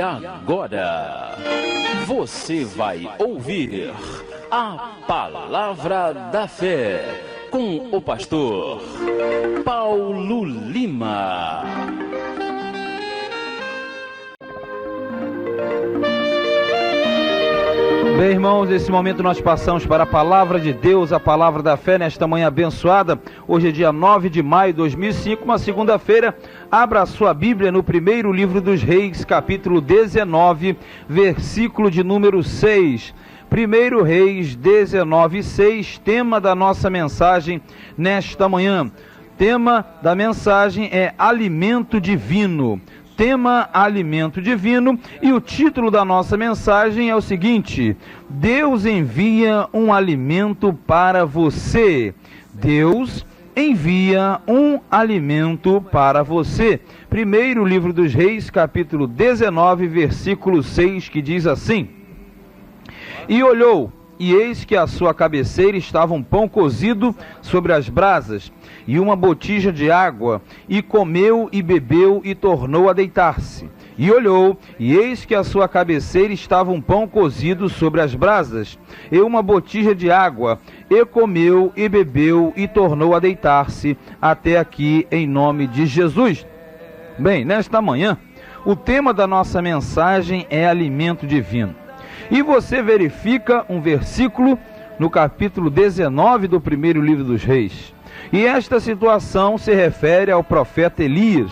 agora você vai ouvir a Palavra da Fé com o pastor Paulo Lima. Bem, irmãos, nesse momento nós passamos para a Palavra de Deus, a Palavra da Fé, nesta manhã abençoada. Hoje é dia 9 de maio de 2005, uma segunda-feira. Abra a sua Bíblia no primeiro livro dos Reis, capítulo 19, versículo de número 6. 1 Reis 19, 6, tema da nossa mensagem nesta manhã. Tema da mensagem é alimento divino. Tema alimento divino, e o título da nossa mensagem é o seguinte: Deus envia um alimento para você. Deus envia um alimento para você. Primeiro livro dos Reis, capítulo 19, versículo 6, que diz assim: E olhou, e eis que à sua cabeceira estava um pão cozido sobre as brasas, e uma botija de água, e comeu e bebeu, e tornou a deitar-se. E olhou, e eis que à sua cabeceira estava um pão cozido sobre as brasas, e uma botija de água, e comeu e bebeu, e tornou a deitar-se. Até aqui, em nome de Jesus. Bem, nesta manhã, o tema da nossa mensagem é alimento divino. E você verifica um versículo no capítulo 19 do primeiro livro dos Reis. E esta situação se refere ao profeta Elias.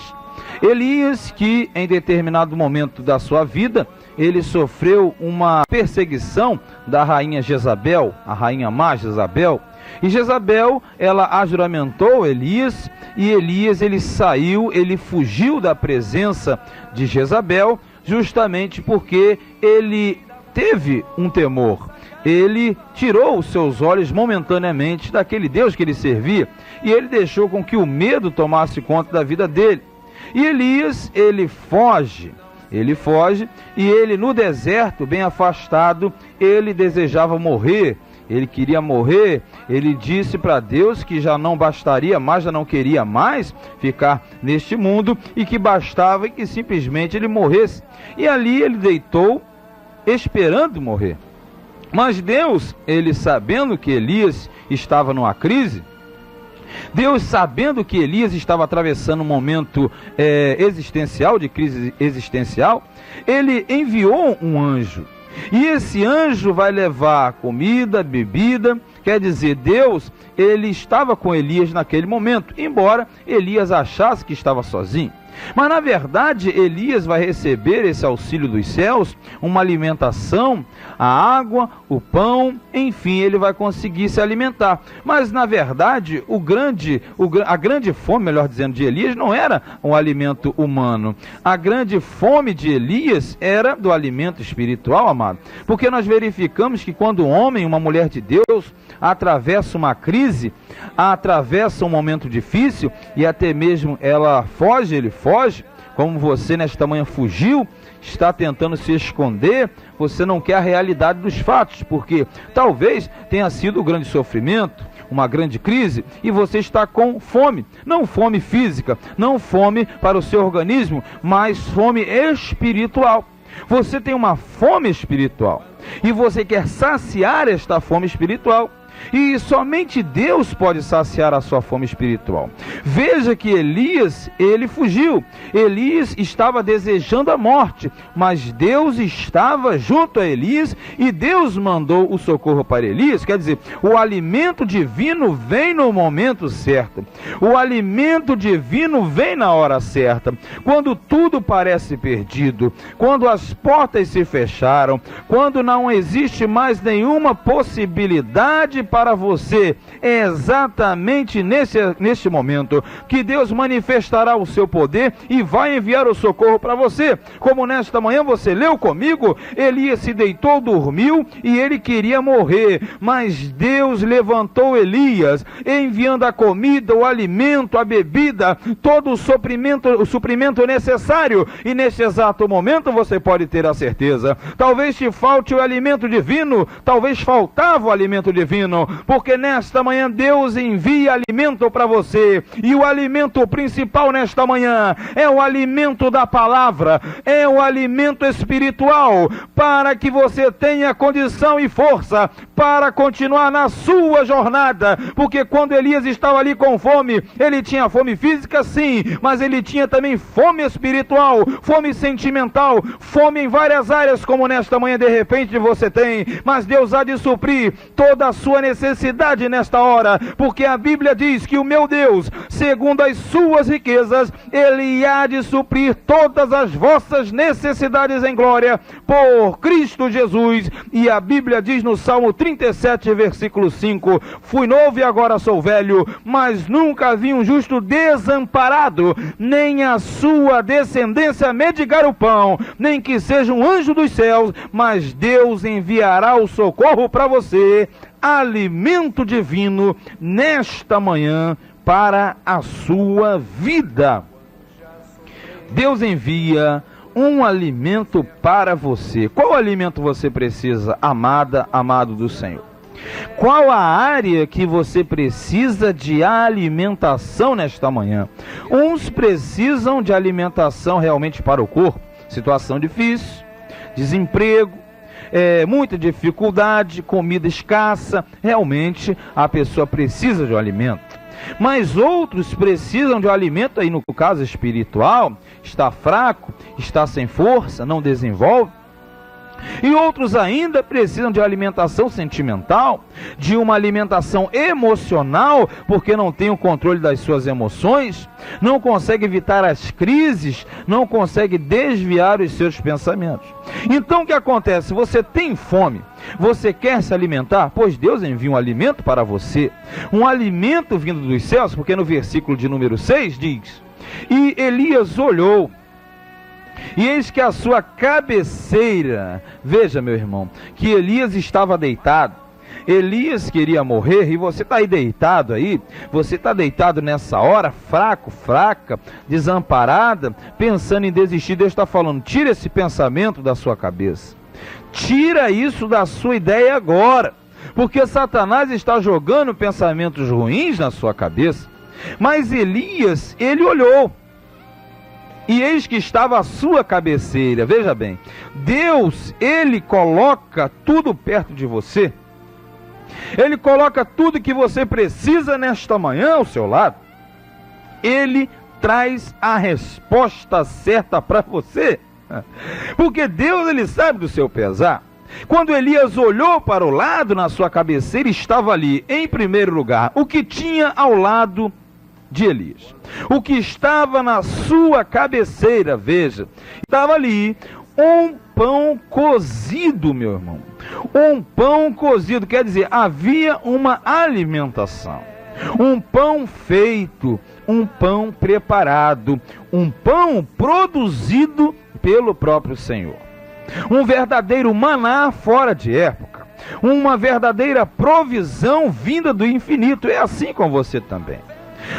Elias, que em determinado momento da sua vida, ele sofreu uma perseguição da rainha Jezabel, a rainha má Jezabel. E Jezabel, ela ajuramentou Elias, e Elias, ele saiu, ele fugiu da presença de Jezabel, justamente porque ele teve um temor. Ele tirou os seus olhos momentaneamente daquele Deus que ele servia, e ele deixou com que o medo tomasse conta da vida dele. E Elias, ele foge, e ele no deserto, bem afastado, ele desejava morrer, ele queria morrer. Ele disse para Deus que já não bastaria mais, já não queria mais ficar neste mundo, e que bastava que simplesmente ele morresse. E ali ele deitou, esperando morrer. Mas Deus, ele sabendo que Elias estava numa crise, Deus sabendo que Elias estava atravessando um momento existencial, de crise existencial, ele enviou um anjo. E esse anjo vai levar comida, bebida. Quer dizer, Deus, ele estava com Elias naquele momento, embora Elias achasse que estava sozinho. Mas na verdade Elias vai receber esse auxílio dos céus, uma alimentação, a água, o pão, enfim, ele vai conseguir se alimentar. Mas na verdade a grande fome, melhor dizendo, de Elias não era um alimento humano. A grande fome de Elias era do alimento espiritual, amado. Porque nós verificamos que quando um homem, uma mulher de Deus, atravessa uma crise, atravessa um momento difícil, e até mesmo ele foge, como você nesta manhã fugiu, está tentando se esconder, você não quer a realidade dos fatos, porque talvez tenha sido um grande sofrimento, uma grande crise, e você está com fome, não fome física, não fome para o seu organismo, mas fome espiritual. Você tem uma fome espiritual, e você quer saciar esta fome espiritual. E somente Deus pode saciar a sua fome espiritual. Veja que Elias, ele fugiu. Elias estava desejando a morte, mas Deus estava junto a Elias, e Deus mandou o socorro para Elias. Quer dizer, o alimento divino vem no momento certo. O alimento divino vem na hora certa. Quando tudo parece perdido, quando as portas se fecharam, quando não existe mais nenhuma possibilidade para você, é exatamente neste momento que Deus manifestará o seu poder e vai enviar o socorro para você. Como nesta manhã você leu comigo, Elias se deitou, dormiu, e ele queria morrer, mas Deus levantou Elias, enviando a comida, o alimento, a bebida, todo o suprimento necessário. E neste exato momento você pode ter a certeza, talvez te falte o alimento divino, talvez faltava o alimento divino, sono, porque nesta manhã Deus envia alimento para você, e o alimento principal nesta manhã é o alimento da palavra, é o alimento espiritual, para que você tenha condição e força para continuar na sua jornada, porque quando Elias estava ali com fome, ele tinha fome física sim, mas ele tinha também fome espiritual, fome sentimental, fome em várias áreas, como nesta manhã de repente você tem, mas Deus há de suprir toda a sua necessidade nesta hora, porque a Bíblia diz que o meu Deus, segundo as suas riquezas, Ele há de suprir todas as vossas necessidades em glória, por Cristo Jesus. E a Bíblia diz no Salmo 37, versículo 5, fui novo e agora sou velho, mas nunca vi um justo desamparado, nem a sua descendência mendigar o pão, nem que seja um anjo dos céus, mas Deus enviará o socorro para você, alimento divino, nesta manhã, para a sua vida. Deus envia um alimento para você. Qual alimento você precisa, amada, amado do Senhor? Qual a área que você precisa de alimentação nesta manhã? Uns precisam de alimentação realmente para o corpo, situação difícil, desemprego, muita dificuldade, comida escassa, realmente a pessoa precisa de um alimento. Mas outros precisam de um alimento, aí no caso espiritual, está fraco, está sem força, não desenvolve. E outros ainda precisam de alimentação sentimental, de uma alimentação emocional, porque não tem o controle das suas emoções, não consegue evitar as crises, não consegue desviar os seus pensamentos. Então o que acontece? Você tem fome, você quer se alimentar? Pois Deus envia um alimento para você, um alimento vindo dos céus, porque no versículo de número 6 diz: e Elias olhou, e eis que a sua cabeceira, veja meu irmão, que Elias estava deitado, Elias queria morrer, e você está aí deitado aí, você está deitado nessa hora, fraco, fraca, desamparada, pensando em desistir. Deus está falando, tira esse pensamento da sua cabeça, tira isso da sua ideia agora, porque Satanás está jogando pensamentos ruins na sua cabeça. Mas Elias, ele olhou, e eis que estava a sua cabeceira. Veja bem, Deus, Ele coloca tudo perto de você, Ele coloca tudo que você precisa nesta manhã ao seu lado, Ele traz a resposta certa para você, porque Deus, Ele sabe do seu pesar. Quando Elias olhou para o lado, na sua cabeceira estava ali, em primeiro lugar, o que tinha ao lado de Elias, o que estava na sua cabeceira, veja, estava ali um pão cozido, meu irmão, um pão cozido, quer dizer, havia uma alimentação, um pão feito, um pão preparado, um pão produzido pelo próprio Senhor, um verdadeiro maná fora de época, uma verdadeira provisão vinda do infinito. É assim com você também.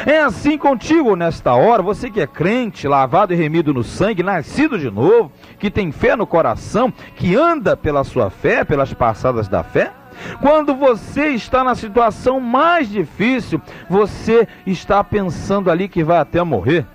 É assim contigo nesta hora, você que é crente, lavado e remido no sangue, nascido de novo, que tem fé no coração, que anda pela sua fé, pelas passadas da fé. Quando você está na situação mais difícil, você está pensando ali que vai até morrer.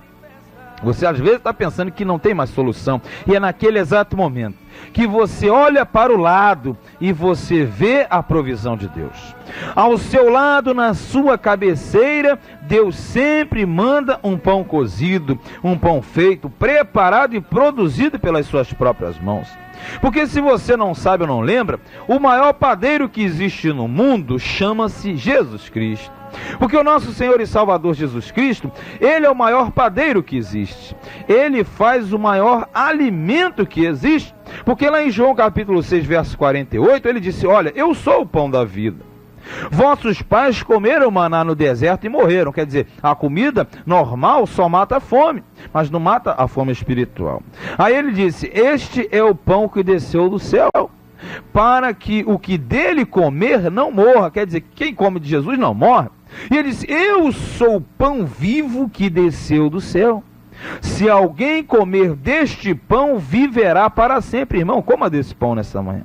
Você às vezes está pensando que não tem mais solução, e é naquele exato momento que você olha para o lado e você vê a provisão de Deus. Ao seu lado, na sua cabeceira, Deus sempre manda um pão cozido, um pão feito, preparado e produzido pelas suas próprias mãos. Porque se você não sabe ou não lembra, o maior padeiro que existe no mundo chama-se Jesus Cristo. Porque o nosso Senhor e Salvador Jesus Cristo, Ele é o maior padeiro que existe. Ele faz o maior alimento que existe. Porque lá em João capítulo 6, verso 48, Ele disse, olha, eu sou o pão da vida. Vossos pais comeram maná no deserto e morreram. Quer dizer, a comida normal só mata a fome, mas não mata a fome espiritual. Aí Ele disse, este é o pão que desceu do céu, para que o que dele comer não morra. Quer dizer, quem come de Jesus não morre. E Ele disse, eu sou o pão vivo que desceu do céu. Se alguém comer deste pão, viverá para sempre. Irmão, coma desse pão nessa manhã.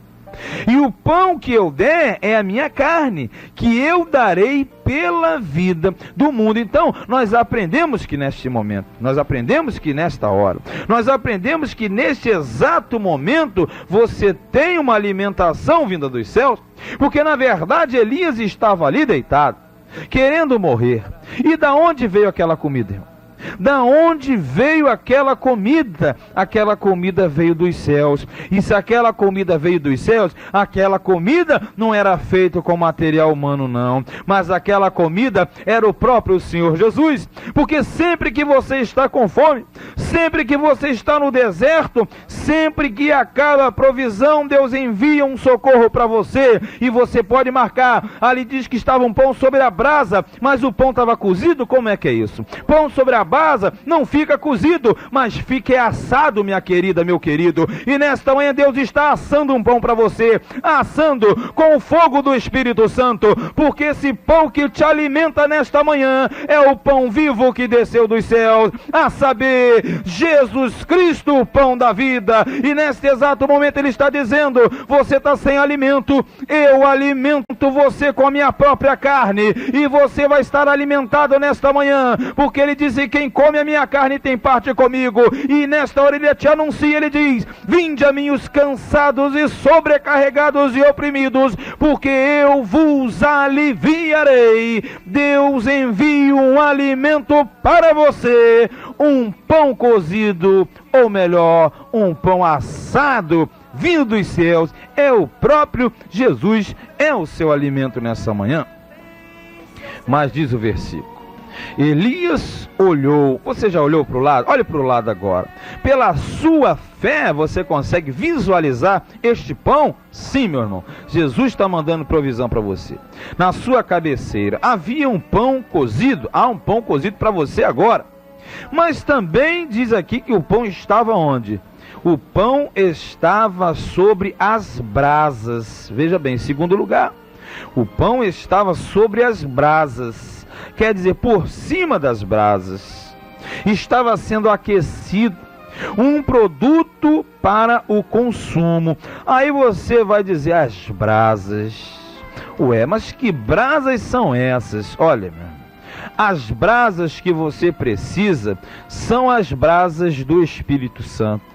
E o pão que eu der é a minha carne, que eu darei pela vida do mundo. Então, nós aprendemos que neste momento, nós aprendemos que nesta hora, nós aprendemos que neste exato momento, você tem uma alimentação vinda dos céus, porque na verdade Elias estava ali deitado, querendo morrer. E da onde veio aquela comida, irmão? Da onde veio aquela comida? Aquela comida veio dos céus. E se aquela comida veio dos céus, aquela comida não era feita com material humano não, mas aquela comida era o próprio Senhor Jesus. Porque sempre que você está com fome, sempre que você está no deserto, sempre que acaba a provisão, Deus envia um socorro para você. E você pode marcar, ali diz que estava um pão sobre a brasa, mas o pão estava cozido. Como é que é isso? Pão sobre a brasa não fica cozido, mas fica assado, minha querida, meu querido. E nesta manhã Deus está assando um pão para você, assando com o fogo do Espírito Santo, porque esse pão que te alimenta nesta manhã é o pão vivo que desceu dos céus, a saber, Jesus Cristo, o pão da vida. E neste exato momento Ele está dizendo: você está sem alimento, eu alimento você com a minha própria carne, e você vai estar alimentado nesta manhã, porque Ele diz: quem come a minha carne tem parte comigo. E nesta hora Ele te anuncia, Ele diz: vinde a mim os cansados e sobrecarregados e oprimidos, porque eu vos aliviarei. Deus envia um alimento para você, um pão cozido, ou melhor, um pão assado, vindo dos céus. É o próprio Jesus, é o seu alimento nessa manhã. Mas diz o versículo: Elias olhou. Você já olhou para o lado? Olhe para o lado agora. Pela sua fé, você consegue visualizar este pão? Sim, meu irmão. Jesus está mandando provisão para você. Na sua cabeceira havia um pão cozido. Há um pão cozido para você agora. Mas também diz aqui que o pão estava onde? O pão estava sobre as brasas. Veja bem, em segundo lugar, o pão estava sobre as brasas. Quer dizer, por cima das brasas, estava sendo aquecido um produto para o consumo. Aí você vai dizer: as brasas. Ué, mas que brasas são essas? Olha, meu, as brasas que você precisa são as brasas do Espírito Santo.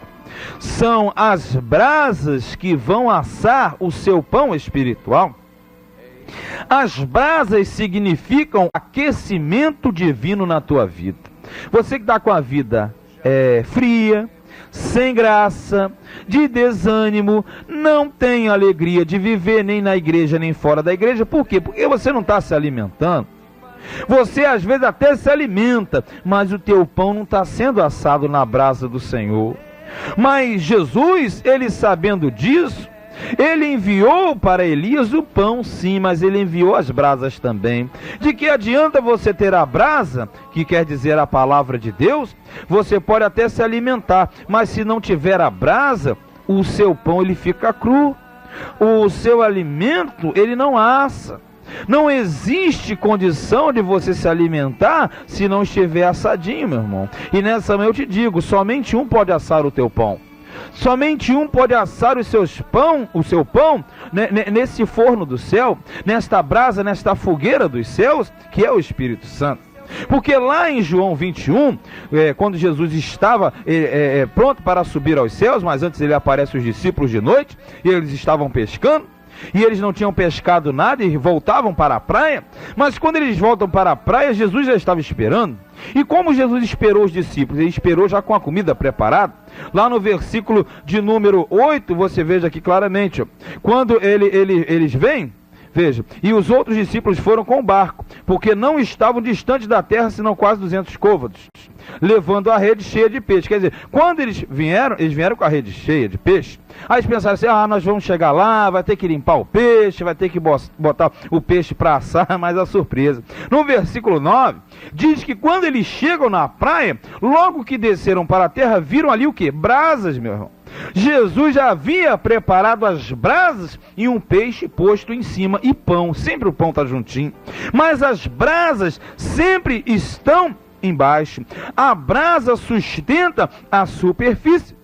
São as brasas que vão assar o seu pão espiritual. As brasas significam aquecimento divino na tua vida. Você que está com a vida fria, sem graça, de desânimo, não tem alegria de viver nem na igreja nem fora da igreja. Por quê? Porque você não está se alimentando. Você às vezes até se alimenta, mas o teu pão não está sendo assado na brasa do Senhor. Mas Jesus, Ele sabendo disso, Ele enviou para Elias o pão, sim, mas Ele enviou as brasas também. De que adianta você ter a brasa, que quer dizer a palavra de Deus? Você pode até se alimentar, mas se não tiver a brasa, o seu pão ele fica cru. O seu alimento ele não assa. Não existe condição de você se alimentar se não estiver assadinho, meu irmão. E nessa manhã eu te digo, somente um pode assar o teu pão. Somente um pode assar o seu pão nesse forno do céu, nesta brasa, nesta fogueira dos céus, que é o Espírito Santo. Porque lá em João 21, quando Jesus estava pronto para subir aos céus, mas antes ele aparece aos discípulos de noite, e eles estavam pescando, e eles não tinham pescado nada e voltavam para a praia. Mas quando eles voltam para a praia, Jesus já estava esperando. E como Jesus esperou os discípulos? Ele esperou já com a comida preparada. Lá no versículo de número 8, você veja aqui claramente, ó, quando eles vêm, veja, e os outros discípulos foram com o barco, porque não estavam distantes da terra, senão quase 200 côvados, levando a rede cheia de peixe. Quer dizer, quando eles vieram com a rede cheia de peixe. Aí eles pensaram assim: nós vamos chegar lá, vai ter que limpar o peixe, vai ter que botar o peixe para assar, mas a surpresa. No versículo 9, diz que quando eles chegam na praia, logo que desceram para a terra, viram ali o quê? Brasas, meu irmão. Jesus já havia preparado as brasas e um peixe posto em cima e pão. Sempre o pão está juntinho. Mas as brasas sempre estão embaixo. A brasa sustenta a superfície.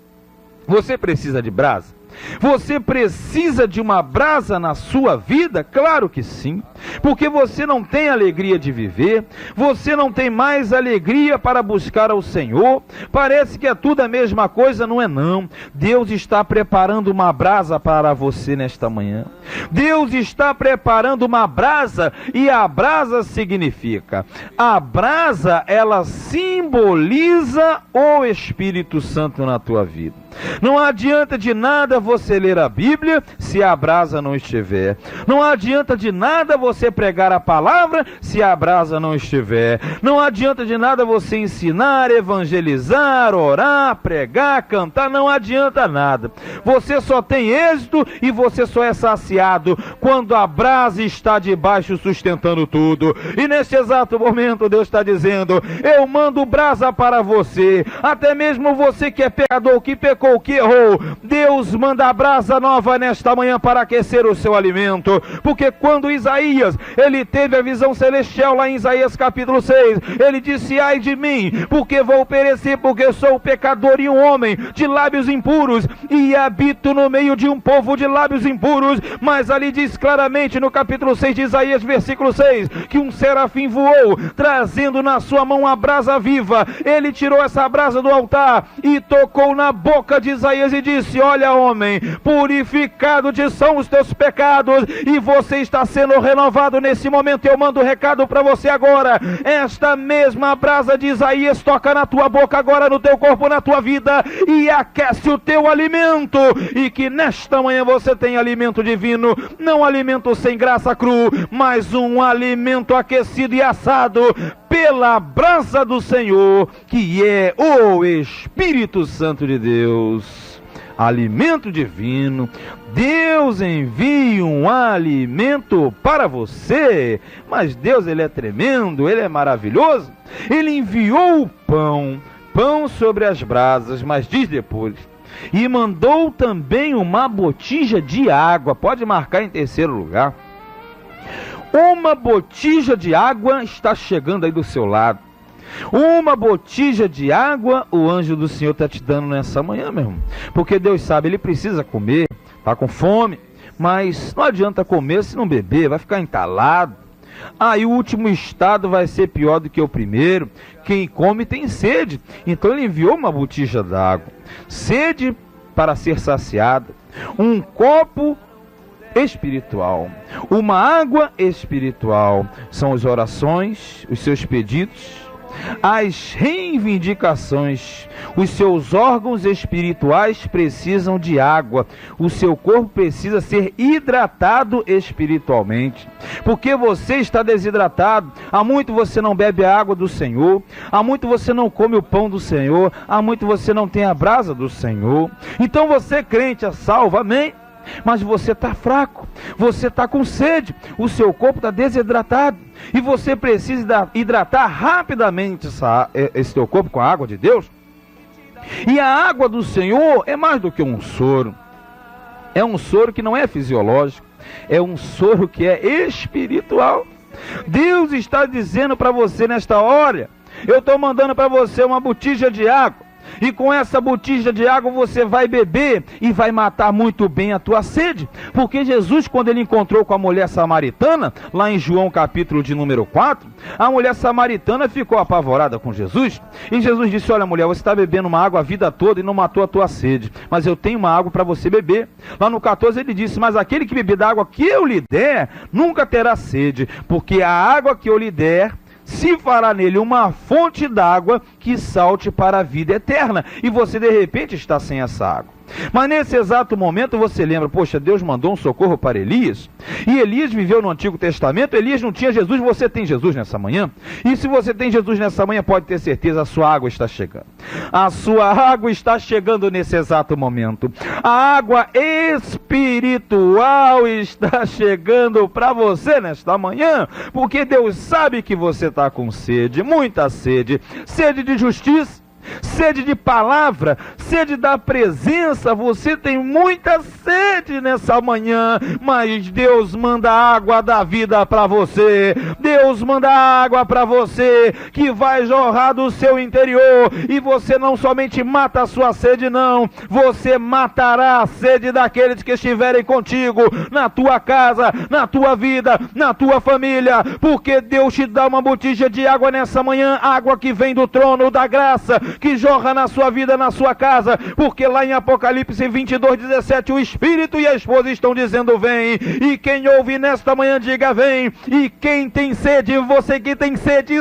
Você precisa de brasa? Você precisa de uma brasa na sua vida? Claro que sim, porque você não tem alegria de viver, você não tem mais alegria para buscar ao Senhor, parece que é tudo a mesma coisa, não é não. Deus está preparando uma brasa para você nesta manhã. Deus está preparando uma brasa, e a brasa significa, a brasa ela simboliza o Espírito Santo na tua vida. Não adianta de nada você ler a Bíblia se a brasa não estiver. Não adianta de nada você pregar a palavra se a brasa não estiver. Não adianta de nada você ensinar, evangelizar, orar, pregar, cantar. Não adianta nada. Você só tem êxito e você só é saciado quando a brasa está debaixo sustentando tudo. E neste exato momento Deus está dizendo: eu mando brasa para você. Até mesmo você que é pecador, que pecou, que errou, Deus manda a brasa nova nesta manhã para aquecer o seu alimento. Porque quando Isaías, ele teve a visão celestial lá em Isaías capítulo 6, ele disse: ai de mim, porque vou perecer, porque sou pecador e um homem de lábios impuros, e habito no meio de um povo de lábios impuros. Mas ali diz claramente no capítulo 6 de Isaías, versículo 6, que um serafim voou, trazendo na sua mão a brasa viva. Ele tirou essa brasa do altar e tocou na boca de Isaías e disse: olha, homem, purificado te são os teus pecados, e você está sendo renovado nesse momento. Eu mando um recado para você agora. Esta mesma brasa de Isaías toca na tua boca agora, no teu corpo, na tua vida, e aquece o teu alimento. E que nesta manhã você tenha alimento divino, não alimento sem graça cru, mas um alimento aquecido e assado pela brasa do Senhor, que é o Espírito Santo de Deus. Alimento divino. Deus envia um alimento para você. Mas Deus, ele é tremendo, ele é maravilhoso. Ele enviou o pão sobre as brasas, mas diz depois: e mandou também uma botija de água. Pode marcar em terceiro lugar. Uma botija de água está chegando aí do seu lado. Uma botija de água o anjo do Senhor está te dando nessa manhã, meu irmão. Porque Deus sabe, ele precisa comer, está com fome, mas não adianta comer se não beber, vai ficar entalado. Aí o último estado vai ser pior do que o primeiro. Quem come tem sede. Então ele enviou uma botija d'água. Sede para ser saciada. Um copo espiritual, uma água espiritual. São as orações, os seus pedidos, as reivindicações. Os seus órgãos espirituais precisam de água. O seu corpo precisa ser hidratado espiritualmente, porque você está desidratado. Há muito você não bebe a água do Senhor, há muito você não come o pão do Senhor, há muito você não tem a brasa do Senhor. Então você, crente, é salvo, amém? Mas você está fraco, você está com sede, o seu corpo está desidratado, e você precisa hidratar rapidamente esse teu corpo com a água de Deus. E a água do Senhor é mais do que um soro. É um soro que não é fisiológico, é um soro que é espiritual. Deus está dizendo para você nesta hora: eu estou mandando para você uma botija de água. E com essa botija de água você vai beber e vai matar muito bem a tua sede. Porque Jesus, quando ele encontrou com a mulher samaritana, lá em João capítulo de número 4, a mulher samaritana ficou apavorada com Jesus. E Jesus disse: olha, mulher, você está bebendo uma água a vida toda e não matou a tua sede, mas eu tenho uma água para você beber. Lá no 14 ele disse: mas aquele que beber da água que eu lhe der, nunca terá sede, porque a água que eu lhe der se fará nele uma fonte d'água que salte para a vida eterna. E você de repente está sem essa água. Mas nesse exato momento você lembra: poxa, Deus mandou um socorro para Elias, e Elias viveu no Antigo Testamento. Elias não tinha Jesus, você tem Jesus nessa manhã. E se você tem Jesus nessa manhã, pode ter certeza, a sua água está chegando. A sua água está chegando nesse exato momento. A água espiritual está chegando para você nesta manhã, porque Deus sabe que você está com sede, muita sede. Sede de justiça, sede de palavra, sede da presença. Você tem muita sede nessa manhã, mas Deus manda água da vida para você. Deus manda água para você que vai jorrar do seu interior, e você não somente mata a sua sede, não, você matará a sede daqueles que estiverem contigo, na tua casa, na tua vida, na tua família, porque Deus te dá uma botija de água nessa manhã, água que vem do trono da graça, que jorra na sua vida, na sua casa, porque lá em Apocalipse 22:17, o Espírito e a esposa estão dizendo vem, e quem ouve nesta manhã diga vem, e quem tem sede, você que tem sede,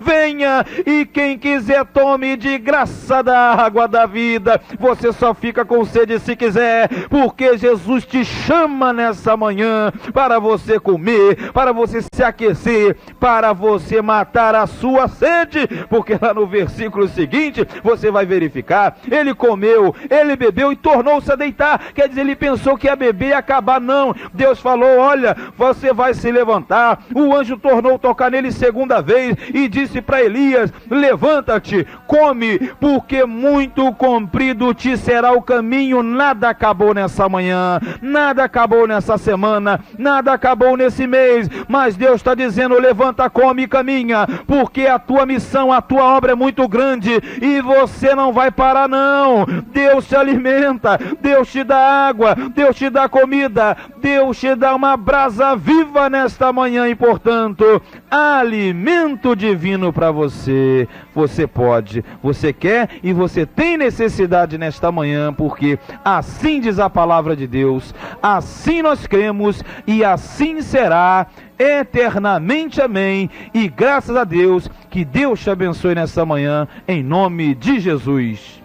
venha, e quem quiser tome de graça da água da vida. Você só fica com sede se quiser, porque Jesus te chama nessa manhã para você comer, para você se aquecer, para você matar a sua sede, porque lá no versículo seguinte você vai verificar, ele comeu, ele bebeu e tornou-se a deitar. Quer dizer, ele pensou que ia beber e acabar. Não, Deus falou, olha, você vai se levantar. O anjo tornou a tocar nele segunda vez e disse para Elias, levanta-te, come, porque muito comprido te será o caminho. Nada acabou nessa manhã, nada acabou nessa semana, nada acabou nesse mês, mas Deus está dizendo, levanta, come e caminha, porque a tua missão, a tua obra é muito grande, e você não vai parar não. Deus te alimenta, Deus te dá água, Deus te dá comida, Deus te dá uma brasa viva nesta manhã, e portanto, alimento divino para você. Você pode, você quer e você tem necessidade nesta manhã, porque assim diz a palavra de Deus, assim nós cremos e assim será eternamente, amém, e graças a Deus, que Deus te abençoe nessa manhã, em nome de Jesus.